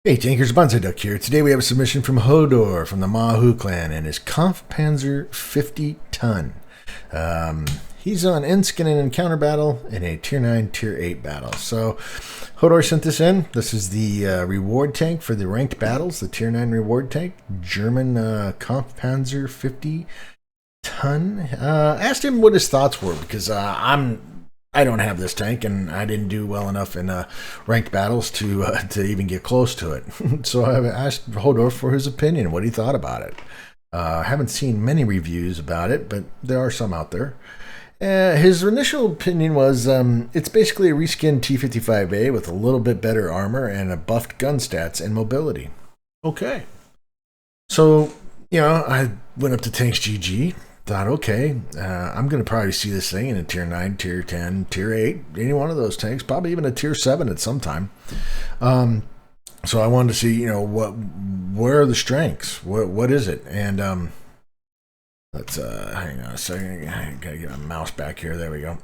Hey Tankers, Bonsai Duck here. Today we have a submission from Hodor from the Mahu clan and his Kampfpanzer 50t. He's on Ensk in an encounter battle in a Tier 9, Tier 8 battle. So Hodor sent this in. This is the reward tank for the ranked battles, the Tier 9 reward tank. German Kampfpanzer 50t. Asked him what his thoughts were because I don't have this tank, and I didn't do well enough in ranked battles to even get close to it. So I asked Hodor for his opinion, what he thought about it. I haven't seen many reviews about it, but there are some out there. His initial opinion was it's basically a reskinned T-55A with a little bit better armor and a buffed gun stats and mobility. Okay. So, I went up to Tanks GG. Thought, okay, I'm going to probably see this thing in a Tier 9, Tier 10, Tier 8, any one of those tanks, probably even a Tier 7 at some time. So I wanted to see, where are the strengths? What is it? And let's hang on a second. I got to get my mouse back here. There we go.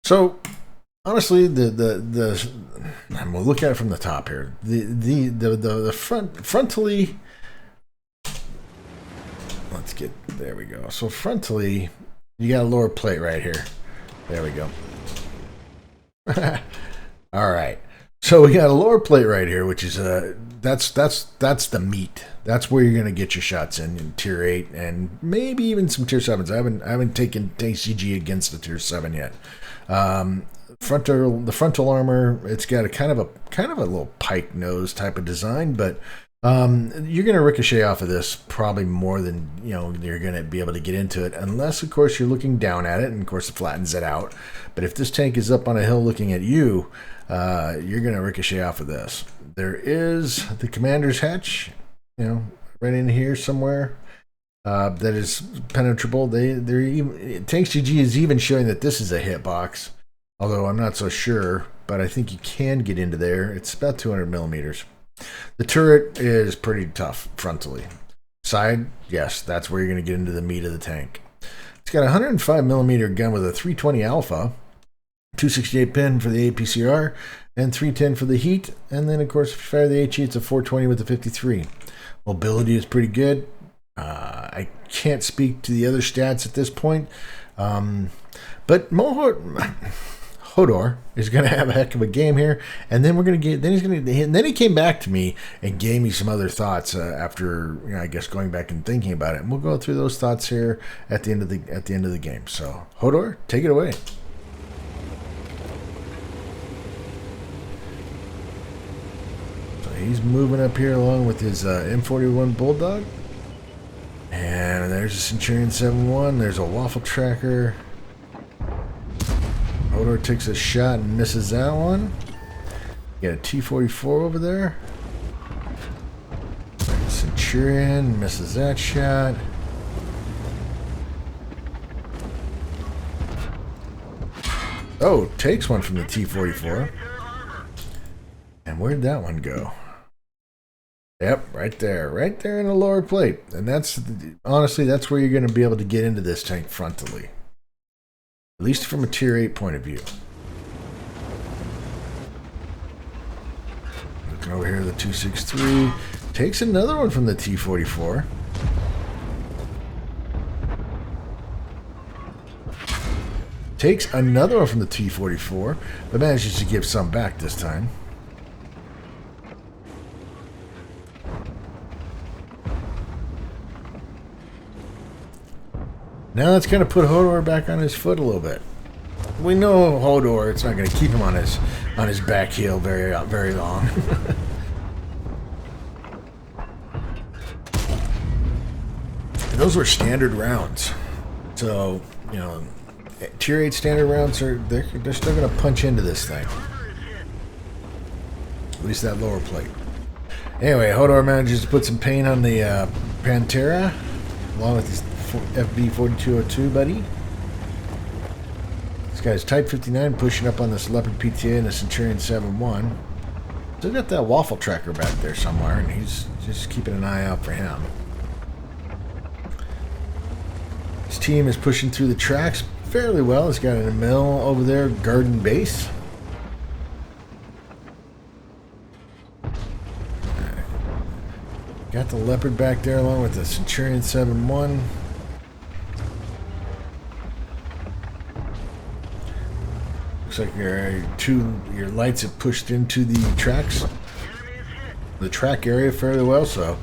So honestly, we'll look at it from the top here. The frontally. Let's get, there we go. So frontally, you got a lower plate right here. There we go. All right. So we got a lower plate right here, which is that's the meat. That's where you're gonna get your shots in Tier 8 and maybe even some Tier 7s. I haven't taken CG against the Tier 7 yet. The frontal armor, it's got a kind of a little pike nose type of design, but you're going to ricochet off of this probably more than you're going to be able to get into it, unless of course you're looking down at it, and of course it flattens it out. But if this tank is up on a hill looking at you, you're going to ricochet off of this. There is the commander's hatch, right in here somewhere, that is penetrable. Tanks GG is even showing that this is a hitbox, although I'm not so sure, but I think you can get into there. It's about 200 millimeters. The turret is pretty tough frontally. Side, yes, that's where you're going to get into the meat of the tank. It's got a 105 millimeter gun with a 320 alpha, 268 pin for the APCR, and 310 for the heat. And then, of course, if you fire the HE, it's a 420 with the 53. Mobility is pretty good. I can't speak to the other stats at this point, but Hodor is going to have a heck of a game here, and then then he came back to me and gave me some other thoughts after I guess going back and thinking about it. And we'll go through those thoughts here at the end of the game. So Hodor, take it away. So he's moving up here along with his M41 Bulldog, and there's a Centurion 7-1. There's a waffle tracker. Hodor takes a shot and misses that one. You got a T-44 over there. Centurion misses that shot. Oh, takes one from the T-44. And where'd that one go? Yep, right there in the lower plate. And honestly, that's where you're going to be able to get into this tank frontally. At least from a Tier 8 point of view. Looking over here, the 263 takes another one from the T-44. Takes another one from the T-44, but manages to give some back this time. Now let's kind of put Hodor back on his foot a little bit. We know Hodor, it's not going to keep him on his back heel very long. Those were standard rounds, so Tier 8 standard rounds they're still going to punch into this thing. At least that lower plate. Anyway, Hodor manages to put some paint on the Pantera, along with his FB 4202 buddy. This guy's Type 59 pushing up on this Leopard PTA and the Centurion 7-1. Still got that waffle tracker back there somewhere, and he's just keeping an eye out for him. His team is pushing through the tracks fairly well. He's got a mill over there, garden base. Got the Leopard back there along with the Centurion 7-1. Looks like your lights have pushed into the tracks, the track area fairly well, so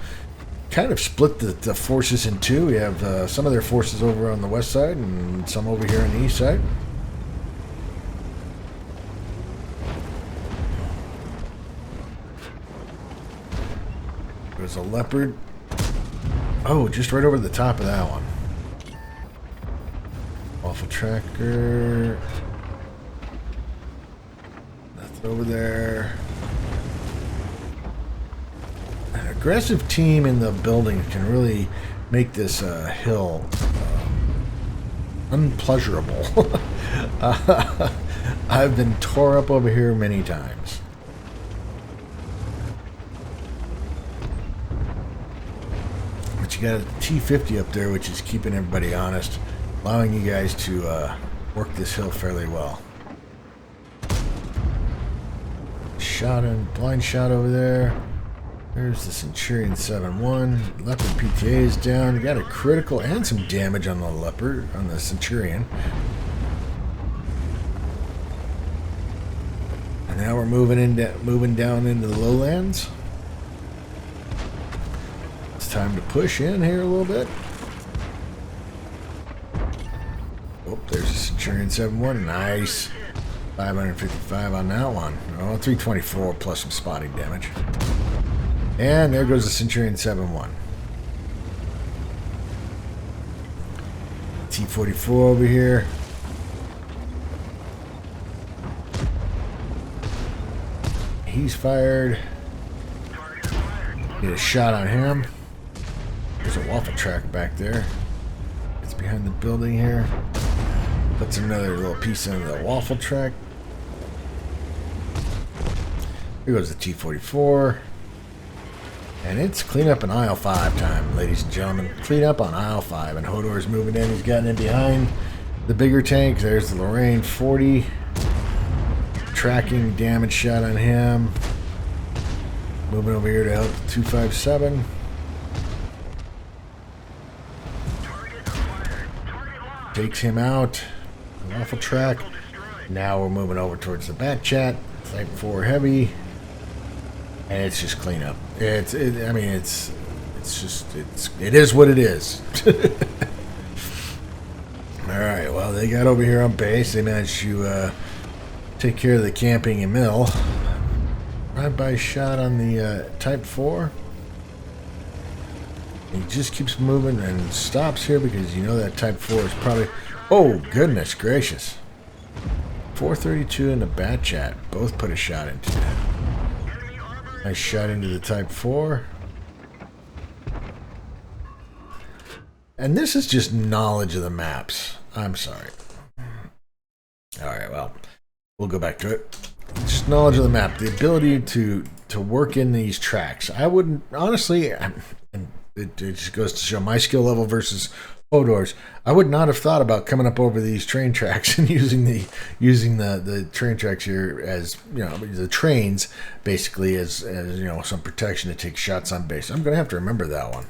kind of split the forces in two. We have some of their forces over on the west side and some over here on the east side. There's a Leopard. Oh, just right over the top of that one. Waffle tracker. Nothing over there. An aggressive team in the building can really make this hill unpleasurable. I've been tore up over here many times. But you got a T50 up there, which is keeping everybody honest, allowing you guys to work this hill fairly well. Blind shot over there. There's the Centurion 7-1. Leopard PTA is down. You got a critical and some damage on the Leopard, on the Centurion. And now we're moving down into the lowlands. It's time to push in here a little bit. Oh, there's the Centurion 7-1. Nice. 555 on that one. Oh, 324 plus some spotting damage. And there goes the Centurion 7-1. T-44 over here. He's fired. Get a shot on him. There's a waffle track back there. It's behind the building here. Puts another little piece into the waffle track. Here goes the T-44. And it's clean up on aisle 5 time, ladies and gentlemen. Clean up on aisle 5. And Hodor's moving in. He's gotten in behind the bigger tank. There's the Lorraine 40. Tracking damage shot on him. Moving over here to help the 257. Takes him out. Waffle track. Now we're moving over towards the Bat Chat. Type 4 heavy. And it's just clean up. It is what it is. Alright, well, they got over here on base. They managed to take care of the camping and mill. Drive-by shot on the Type 4. He just keeps moving and stops here because you know that Type 4 is probably... Oh, goodness gracious. 432 and the Bat Chat both put a shot into it. Nice shot into the Type 4. And this is just knowledge of the maps. I'm sorry. Alright, well, we'll go back to it. Just knowledge of the map. The ability to work in these tracks. I wouldn't, honestly, it just goes to show my skill level versus Hodor's. I would not have thought about coming up over these train tracks and using the train tracks here as, you know, the trains basically as you know, some protection to take shots on base. I'm gonna have to remember that one.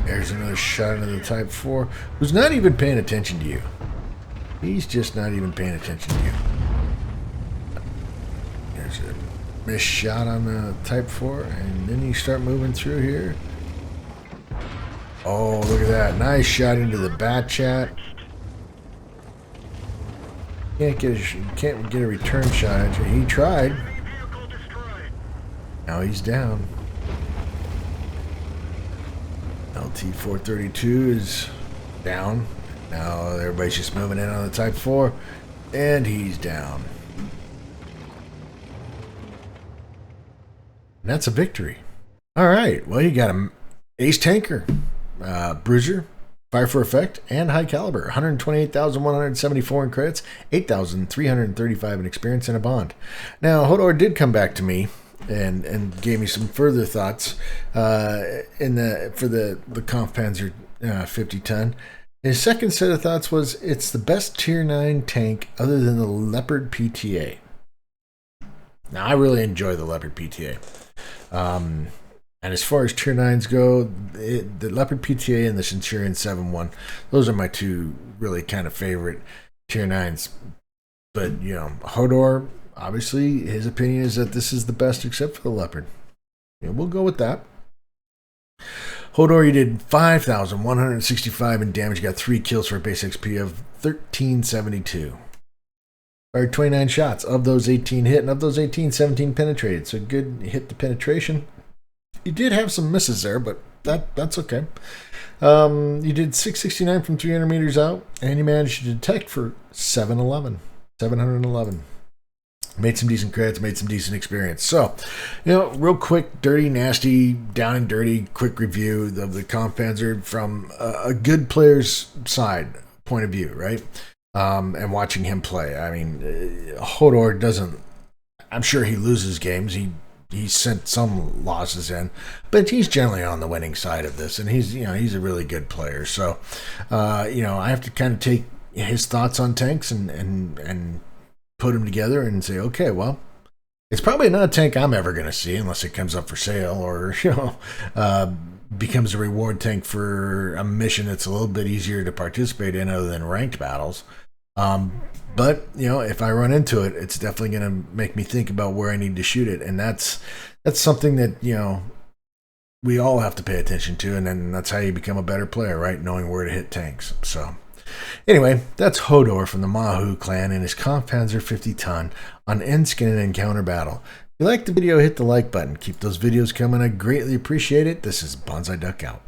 There's another shot into the Type 4, who's not even paying attention to you. He's just not even paying attention to you. There's a missed shot on the Type 4, and then you start moving through here. Oh, look at that. Nice shot into the Bat Chat. Can't get a return shot at you. He tried. Now he's down. LT-432 is down. Now everybody's just moving in on the Type 4, and he's down. And that's a victory. All right. Well, you got an ace tanker, bruiser, fire for effect, and high caliber. 128,174 in credits, 8,335 in experience, and a bond. Now, Hodor did come back to me and gave me some further thoughts for the Kampfpanzer 50t. His second set of thoughts was, it's the best Tier 9 tank other than the Leopard PTA. Now, I really enjoy the Leopard PTA. And as far as Tier 9s go, the Leopard PTA and the Centurion 7-1, those are my two really kind of favorite Tier 9s. But, you know, Hodor, obviously, his opinion is that this is the best except for the Leopard. Yeah, we'll go with that. Hodor, you did 5,165 in damage. You got 3 kills for a base XP of 1,372. Fired 29 shots. Of those, 18 hit, and of those 18, 17 penetrated. So good hit to penetration. You did have some misses there, but that's okay. You did 669 from 300 meters out, and you managed to detect for 711. Made some decent creds, made some decent experience. So, you know, real quick, dirty, nasty, down and dirty, quick review of the Kampfpanzer from a good player's side point of view, right? And watching him play. I mean, Hodor doesn't... I'm sure he loses games. He sent some losses in, but he's generally on the winning side of this, and he's a really good player. So, I have to kind of take his thoughts on tanks and put them together and say, okay, well, it's probably not a tank I'm ever going to see unless it comes up for sale or becomes a reward tank for a mission that's a little bit easier to participate in other than ranked battles. But, if I run into it, it's definitely going to make me think about where I need to shoot it. And that's something that, we all have to pay attention to. And then that's how you become a better player, right? Knowing where to hit tanks. So anyway, that's Hodor from the Mahu clan and his Kampfpanzer 50t on Ensk in an encounter battle. If you liked the video, hit the like button. Keep those videos coming. I greatly appreciate it. This is Bonsai Duck out.